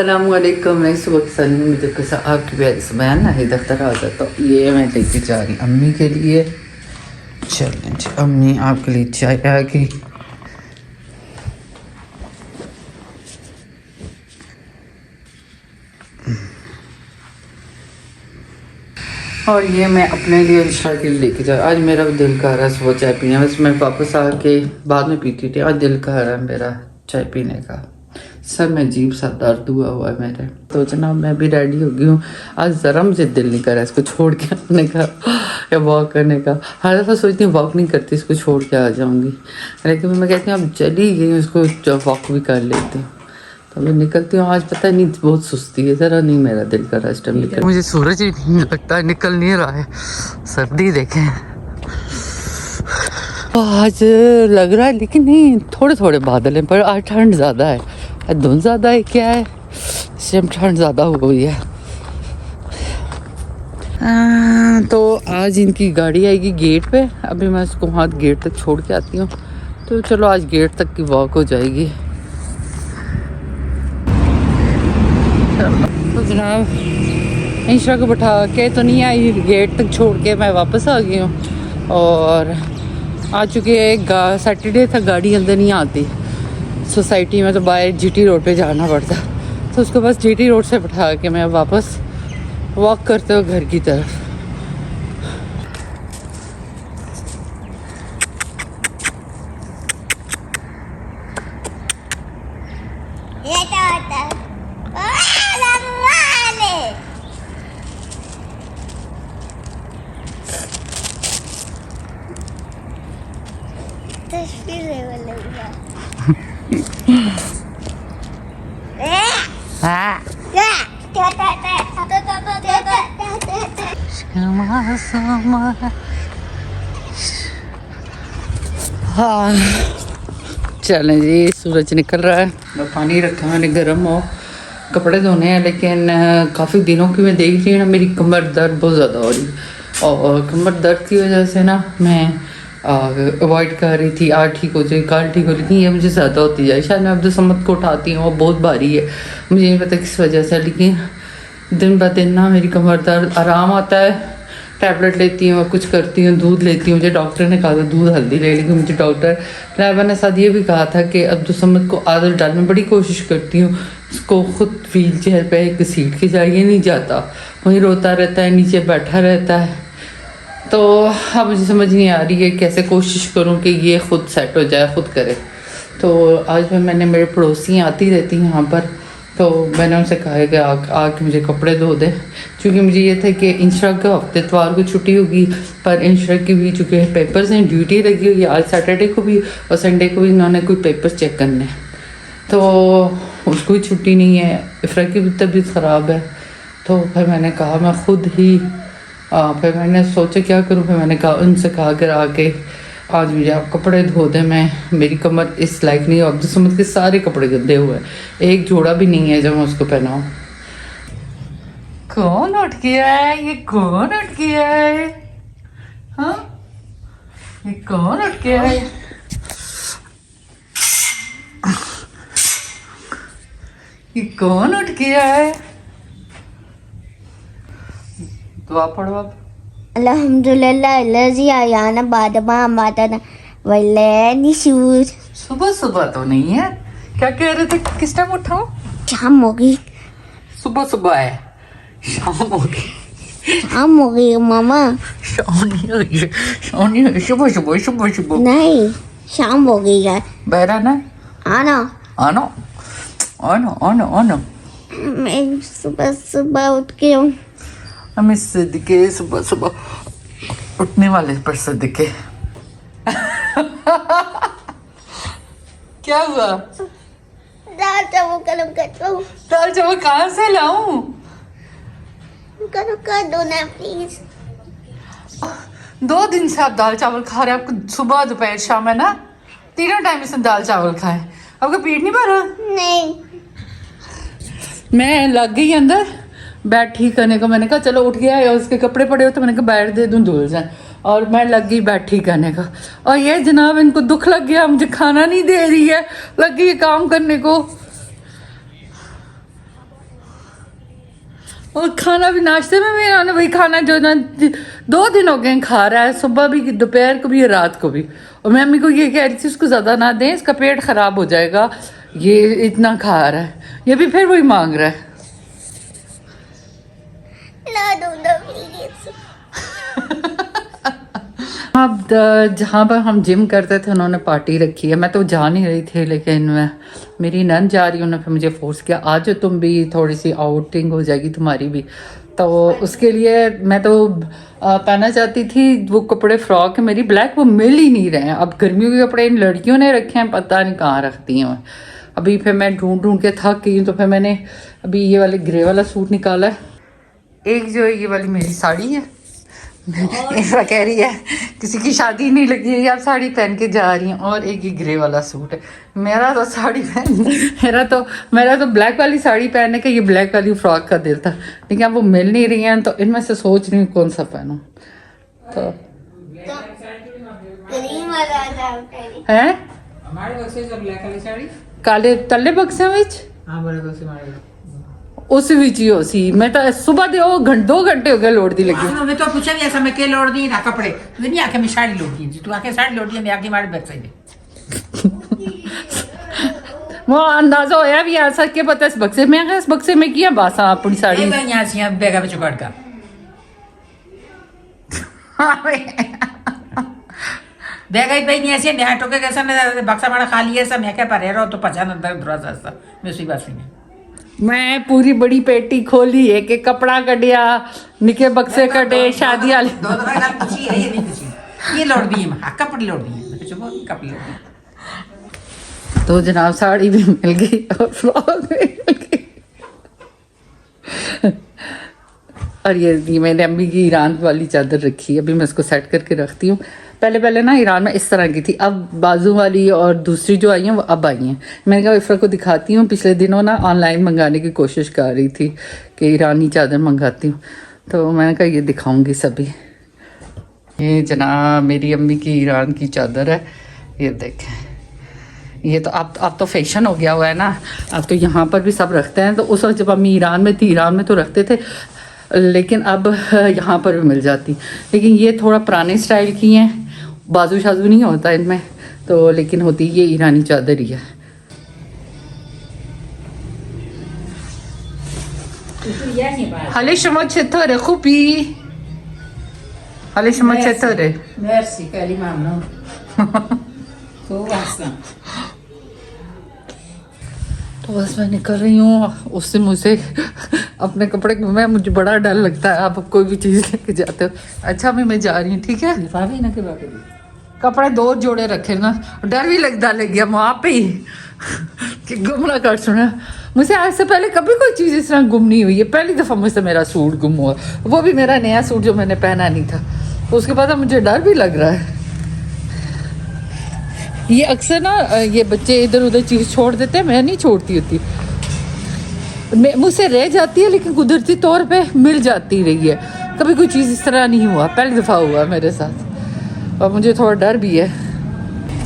अस्सलामुअलैकुम। मैं सुबह की सलीम मुझे कैसा आपकी प्यारी से बयान ना दफ्तर आ जाता तो ये मैं लेके जा रही अम्मी के लिए। चलें जी अम्मी आपके लिए चाय आ गई। और ये मैं अपने लिए इंशा के लिए लेके जा। आज मेरा दिल कर रहा है सुबह चाय पीने, बस मैं वापस आके बाद में पीती थी। आज दिल कर रहा है मेरा चाय पीने का। सर में अजीब सा दर्द हुआ है मेरे। तो जनाब मैं भी रेडी हो गई हूँ। आज ज़रा मुझे दिल नहीं कर रहा इसको छोड़ के आने का या वॉक करने का। हर दफ़ा सोचती हूँ वॉक नहीं करती, इसको छोड़ के आ जाऊँगी, लेकिन मैं कहती हूँ अब चली गई इसको वॉक भी कर लेती हूँ। तो मैं निकलती हूँ। आज पता नहीं बहुत सुस्ती है, ज़रा नहीं मेरा दिल कर रहा इस टाइम निकल। मुझे सूरज ही नहीं लगता है, निकल नहीं रहा है। सर्दी देखें आज लग रहा है, लेकिन नहीं थोड़े थोड़े बादल हैं, पर आज ठंड ज़्यादा है। धुंध ज़्यादा है क्या है, इस टाइम ठंड ज़्यादा हो गई है। तो आज इनकी गाड़ी आएगी गेट पे। अभी मैं उसको वहाँ गेट तक छोड़ के आती हूँ। तो चलो आज गेट तक की वॉक हो जाएगी। तो जनाब इंशा को बैठा के तो नहीं आई, गेट तक छोड़ के मैं वापस आ गई हूँ। और आ चुकी है, सैटरडे तक गाड़ी अंदर नहीं आती सोसाइटी में, तो बाहर जीटी रोड पे जाना पड़ता। तो उसको बस जीटी रोड से बैठा के मैं वापस वॉक करते हुए घर की तरफ। हाँ चलें जी, सूरज निकल रहा है। पानी रखा मैंने गर्म हो, कपड़े धोने हैं, लेकिन काफ़ी दिनों की मैं देख रही हूँ ना मेरी कमर दर्द बहुत ज़्यादा हो रही है। और कमर दर्द की वजह से ना मैं अवॉइड कर रही थी। आज ठीक हो जाए कल ठीक हो, लेकिन ये मुझे ज़्यादा होती जाए। शायद मैं अब्दुल समद को उठाती हूँ, वो बहुत भारी है, मुझे नहीं पता किस वजह से, लेकिन दिन ब दिन ना मेरी कमर दर्द आराम आता है। टैबलेट लेती हूँ, कुछ करती हूँ, दूध लेती हूँ। मुझे डॉक्टर ने कहा था दूध हल्दी ले, लेकिन मुझे डॉक्टर लाइबा ने साथ ये भी कहा था कि अब्दुल समद को आदत डालने बड़ी कोशिश करती हूँ, उसको खुद व्हील चेयर पर एक सीट के जाइए नहीं जाता, वहीं रोता रहता है, नीचे बैठा रहता है। तो अब मुझे समझ नहीं आ रही है कैसे कोशिश करूँ कि ये खुद सेट हो जाए, खुद करे। तो आज मैंने मेरे पड़ोसी आती रहती हैं यहाँ पर, तो मैंने उनसे कहा है कि आके मुझे कपड़े धो दें, क्योंकि मुझे ये था कि इंशा का हफ्ते इतवार को छुट्टी होगी, पर इंशा की भी चूँकि पेपर्स हैं, ड्यूटी लगी हुई है आज सैटरडे को भी और संडे को भी इन्होंने कोई पेपर्स चेक करने, तो उसको भी छुट्टी नहीं है। इफ़रा की भी तबीयत ख़राब है। तो फिर मैंने कहा मैं खुद ही फिर मैंने सोचा क्या करूँ, फिर मैंने कहा उनसे कहा कर आके आज मुझे आप कपड़े धो दें। मेरी कमर इस लायक नहीं, अब समझ के सारे कपड़े गंदे हुए हैं, एक जोड़ा भी नहीं है जब मैं उसको पहनाऊँ। कौन उठ गया है, ये कौन उठ गया है, हाँ ये कौन उठ गया है, ये कौन उठ गया है। दुआ पढ़ो आप। अल्हम्दुलिल्लाह लजी आयाना बादमा माताना वल्लैनि शूर। सुबह सुबह तो नहीं है, क्या कह रहे थे, किस टाइम उठाओ? शाम हो गई। सुबह सुबह है, शाम हो गई। शाम हो गई मामा। शाम नहीं हो गई, शाम नहीं हो गई, सुबह सुबह सुबह सुबह नहीं शाम हो गई है। बहरा ना आना आनो आनो आनो आनो। मैं सुबह सुबह उठ के हूँ। हम इस सदके सुबह सुबह उठने वाले पर सदके। क्या हुआ? दाल चावल गरम करता हूँ। दाल चावल कहाँ से लाऊं? गरम कर दो ना प्लीज। 2 दिन से आप दाल चावल खा रहे हैं, आपको सुबह दोपहर शाम है ना, तीनों टाइम इसने दाल चावल खाए, आपका पेट नहीं भरा? नहीं मैं लग गई अंदर बैठ ठीक करने को। मैंने कहा चलो उठ गया है, उसके कपड़े पड़े हो तो मैंने कहा बैठ दे दूँ धुल जाए, और मैं लग गई बैठ ठीक करने का। और ये जनाब इनको दुख लग गया, मुझे खाना नहीं दे रही है, लग गई काम करने को। और खाना भी नाश्ते में भी इन्होंने वही खाना जो ना 2 दिन हो गए खा रहा है, सुबह भी, दोपहर को भी, रात को भी। और मैं अम्मी को ये कह रही थी उसको ज़्यादा ना दें, इसका पेट ख़राब हो जाएगा, ये इतना खा रहा है। ये भी फिर वही मांग रहा है। ला दो ना प्लीज। अब जहाँ पर हम जिम करते थे उन्होंने पार्टी रखी है, मैं तो जा नहीं रही थी, लेकिन मेरी नंद जा रही, उन्होंने फिर मुझे फोर्स किया आज तुम भी, थोड़ी सी आउटिंग हो जाएगी तुम्हारी भी। तो उसके लिए मैं तो पहनना चाहती थी वो कपड़े, फ्रॉक है मेरी ब्लैक, वो मिल ही नहीं रहे हैं। अब गर्मियों के कपड़े इन लड़कियों ने रखे हैं, पता नहीं कहाँ रखती हैं। अभी फिर मैं ढूंढ ढूंढ के थक गई, तो फिर मैंने अभी ये वाले ग्रे वाला सूट निकाला है। एक जो ये वाली मेरी साड़ी है, ऐसा कह रही है किसी की शादी नहीं लगी है, आप साड़ी पहन के जा रही हैं। और एक ये ग्रे वाला सूट है। मेरा तो साड़ी पहन मेरा तो ब्लैक वाली साड़ी पहनने का, ये ब्लैक वाली फ्रॉक का दिल था, लेकिन अब वो मिल नहीं रही हैं, तो इनमें से सोच रही हूँ कौन सा पहनूं। तो ग्रीन वाला है हमारे बक्से जो ब्लैक वाली साड़ी काले तले बक्से विच हाँ बड़े बक्से हमारे उस विच ही हो सी। मैं तो सुबह दे 2 घंटे हो गए लोड़ दी लगी। मैं तो पूछा भी ऐसा मैं के लोड़ दी ना कपड़े, तू नहीं आके मैं साड़ी लोड़ दी, तू आके साड़ी लोड़ दी, मैं आके हमारे बैग से वो अंदाजा होया भी ऐसा के पता इस बक्से में, इस बक्से में किया बासा अपनी साड़ी यहाँ से यहाँ बैगा में चुकाट का बैगा ही पे नहीं ऐसे नेहा टोके कैसा मैं बक्सा मारा खाली है सब, मैं क्या पर रहो तो पहचान अंदर थोड़ा सा मैं उसी बात से मैं पूरी बड़ी पेटी खोली, एक एक कपड़ा कटिया, निके बक्से कटे, शादी वाले दो बार पूछी है, ये नहीं पूछी, ये लोड़ दी है कपड़े लोड़ दी है, मैं चुप कपड़े लोड़ दी। तो जनाब साड़ी भी मिल गई और फ्रॉक भी मिल गई। और ये मैंने अम्मी की ईरान वाली चादर रखी है, अभी मैं इसको सेट करके रखती हूँ। पहले ना ईरान में इस तरह की थी, अब बाजू वाली और दूसरी जो आई हैं वो अब आई हैं। मैंने कहा इफ़रा को दिखाती हूँ, पिछले दिनों ना ऑनलाइन मंगाने की कोशिश कर रही थी कि ईरानी चादर मंगाती हूँ, तो मैंने कहा ये दिखाऊंगी सभी। ये जनाब मेरी अम्मी की ईरान की चादर है, ये देखें। ये तो अब तो फैशन हो गया हुआ है ना, अब तो यहाँ पर भी सब रखते हैं। तो उस वक्त जब अम्मी ईरान में थी, ईरान में तो रखते थे, लेकिन अब यहाँ पर भी मिल जाती। लेकिन ये थोड़ा पुराने स्टाइल की हैं, बाजू शाजू नहीं होता इनमें तो, लेकिन होती ये ईरानी चादर ही है। हाले शमा चतरे खूबी, हाले शमा चतरे Merci, Kalimam. तो वास्ता तो बस मैं निकल रही हूँ। उससे मुझे अपने कपड़े में मुझे बड़ा डर लगता है, आप कोई भी चीज़ लेके जाते हो। अच्छा अभी मैं जा रही हूँ, ठीक है। लिफाफे ना के बाकी कपड़े 2 जोड़े रखे ना, डर भी लगता लग गया वहाँ पे ही कि गुम ना कर सुना। मुझसे आज से पहले कभी कोई चीज़ इस तरह गुम नहीं हुई है, पहली दफ़ा मुझसे मेरा सूट गुम हुआ, वो भी मेरा नया सूट जो मैंने पहना नहीं था। उसके बाद मुझे डर भी लग रहा है। ये अक्सर ना ये बच्चे इधर उधर चीज़ छोड़ देते हैं, मैं नहीं छोड़ती होती, मुझसे रह जाती है, लेकिन कुदरती तौर पे मिल जाती रही है। कभी कोई चीज़ इस तरह नहीं हुआ, पहली दफ़ा हुआ मेरे साथ, और मुझे थोड़ा डर भी है।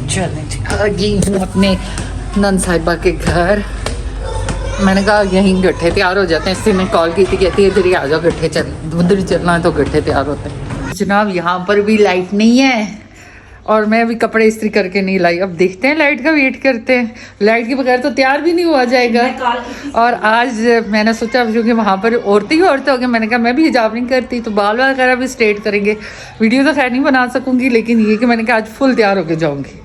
चलें आ गई हूँ अपने नंद साहिबा के घर। मैंने कहा यहीं गट्ठे तैयार हो जाते हैं, इससे मैं कॉल की थी, कहती है इधर ही आ जाओ, गट्ठे चल उधर ही चलना है तो गट्ठे तैयार होते हैं। जनाब यहाँ पर भी लाइट नहीं है और मैं अभी कपड़े इस्त्री करके नहीं लाई, अब देखते हैं, लाइट का वेट करते हैं। लाइट के बगैर तो तैयार भी नहीं हुआ जाएगा। और आज मैंने सोचा क्योंकि वहाँ पर औरतें ही औरतें हो गई, मैंने कहा मैं भी हिजाब नहीं करती तो बाल वगैरह भी स्ट्रेट करेंगे। वीडियो तो खैर नहीं बना सकूँगी, लेकिन ये कि मैंने कहा आज फुल तैयार होके जाऊँगी।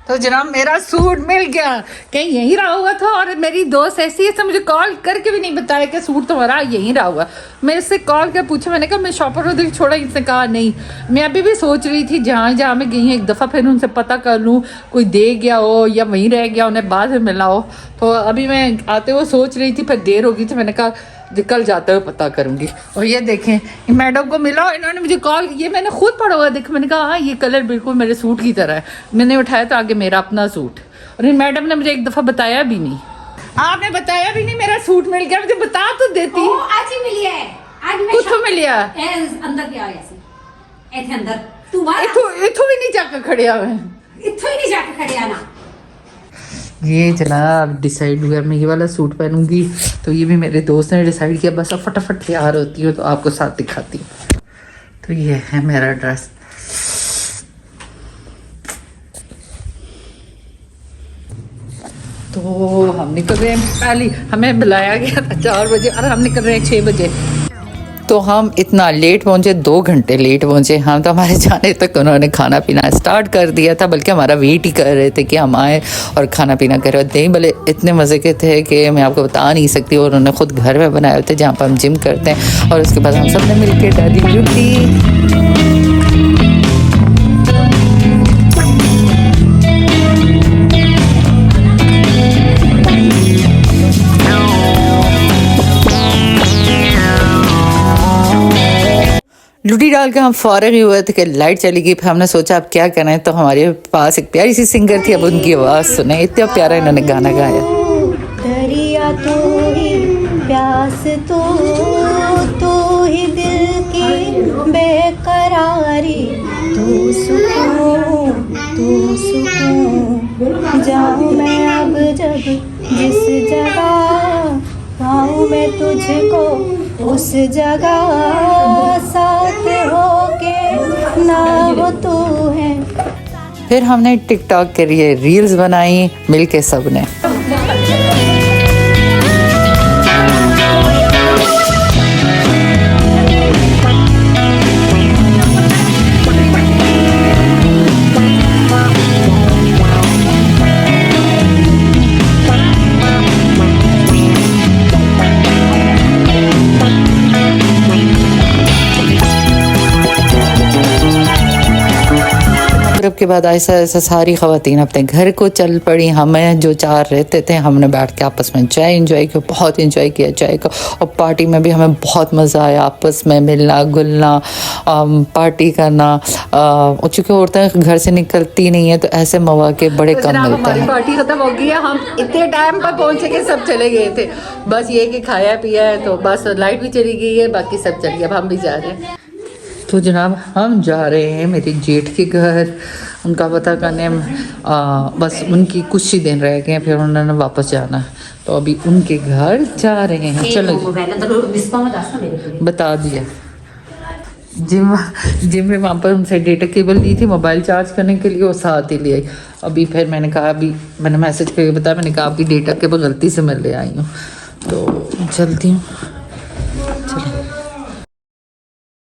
तो जनाब मेरा सूट मिल गया, कहीं यहीं रहा हुआ था, और मेरी दोस्त ऐसी है मुझे कॉल करके भी नहीं बताया कि सूट तुम्हारा यहीं रहा हुआ। मैं इससे कॉल कर पूछा, मैंने कहा मैं शॉपर को दिल छोड़ा, इसने कहा नहीं। मैं अभी भी सोच रही थी जहाँ मैं गई हूँ एक दफ़ा फिर उनसे पता कर लूँ कोई दे गया हो या वहीं रह गया, उन्हें बाद में मिला हो। तो अभी मैं आते हुए सोच रही थी, फिर देर होगी तो मैंने कहा कल जाते हुए पता करूंगी। और ये देखें मैडम को मिला, इन्होंने मुझे कॉल, ये मैंने खुद पढ़ा हुआ देखा, मैंने कहा हाँ ये कलर बिल्कुल मेरे सूट की तरह है। मैंने उठाया तो आगे मेरा अपना सूट, और इन मैडम ने मुझे एक दफ़ा बताया भी नहीं, आपने बताया भी नहीं मेरा सूट मिल गया, मुझे बता तो देती। आज ही मिली है, आज मैं कुछ मिलिया अंदर क्या ऐसे ऐसे अंदर तू इथो भी नहीं जाकर खड़े हुए, इथो ही नहीं जाके खड़े आना। ये जनाब डिसाइड हुआ मैं ये वाला सूट पहनूंगी, तो ये भी मेरे दोस्त ने डिसाइड किया। बस अब फटाफट तैयार होती हो तो आपको साथ दिखाती हूँ। तो ये है मेरा ड्रेस। तो हम निकल रहे हैं, पहले हमें बुलाया गया था 4 बजे और हम निकल रहे हैं 6 बजे। तो हम इतना लेट पहुंचे, 2 घंटे लेट पहुंचे हम। तो हमारे जाने तक उन्होंने खाना पीना स्टार्ट कर दिया था, बल्कि हमारा वेट ही कर रहे थे कि हम आए और खाना पीना कर रहे थे। भले इतने मज़े के थे कि मैं आपको बता नहीं सकती। और उन्होंने खुद घर में बनाए थे जहाँ पर हम जिम करते हैं। और उसके बाद हम सब ने मिल के डाली रोटी। लुटी डाल के हम फौरन ही हुए थे कि लाइट चली गई। फिर हमने सोचा अब क्या करें, तो हमारे पास एक प्यारी सी सिंगर थी, अब उनकी आवाज़ सुने। इतना प्यारा इन्होंने गाना गाया। दरिया तो ही प्यास तो ही दिल की बेकरारी, तू सुकून जाऊँ मैं अब जब जिस जगह पाऊँ मैं तुझको उस जगह, साथ होके ना वो तू है। फिर हमने टिकटॉक के लिए रील्स बनाई मिलके सब ने। के बाद ऐसा ऐसा सारी ख़वातीन अपने घर को चल पड़ी। हमें जो 4 रहते थे हमने बैठ के आपस में चाय एंजॉय किया, बहुत एंजॉय किया चाय का। और पार्टी में भी हमें बहुत मज़ा आया, आपस में मिलना गुलना, पार्टी करना। चूँकि औरतें घर से निकलती नहीं है तो ऐसे मौके बड़े कम मिलते हैं। पार्टी ख़त्म हो गई है, हम इतने टाइम पर पहुँचे कि सब चले गए थे। बस ये कि खाया पिया है, तो बस लाइट भी चली गई है, बाकी सब चल गया। अब हम भी जा रहे हैं। तो जनाब हम जा रहे हैं मेरे जेठ के घर, उनका पता करने। बस उनकी कुछ ही दिन रह गए, फिर उन्होंने वापस जाना। तो अभी उनके घर जा रहे हैं। चलो बता दिया। जिम में वहाँ पर उनसे डेटा केबल ली थी मोबाइल चार्ज करने के लिए, वो साथ ही ले आई। अभी फिर मैंने कहा, अभी मैंने मैसेज करके बताया, मैंने कहा आपकी डेटा केबल गलती से मैं ले आई हूँ, तो चलती हूँ। चलो।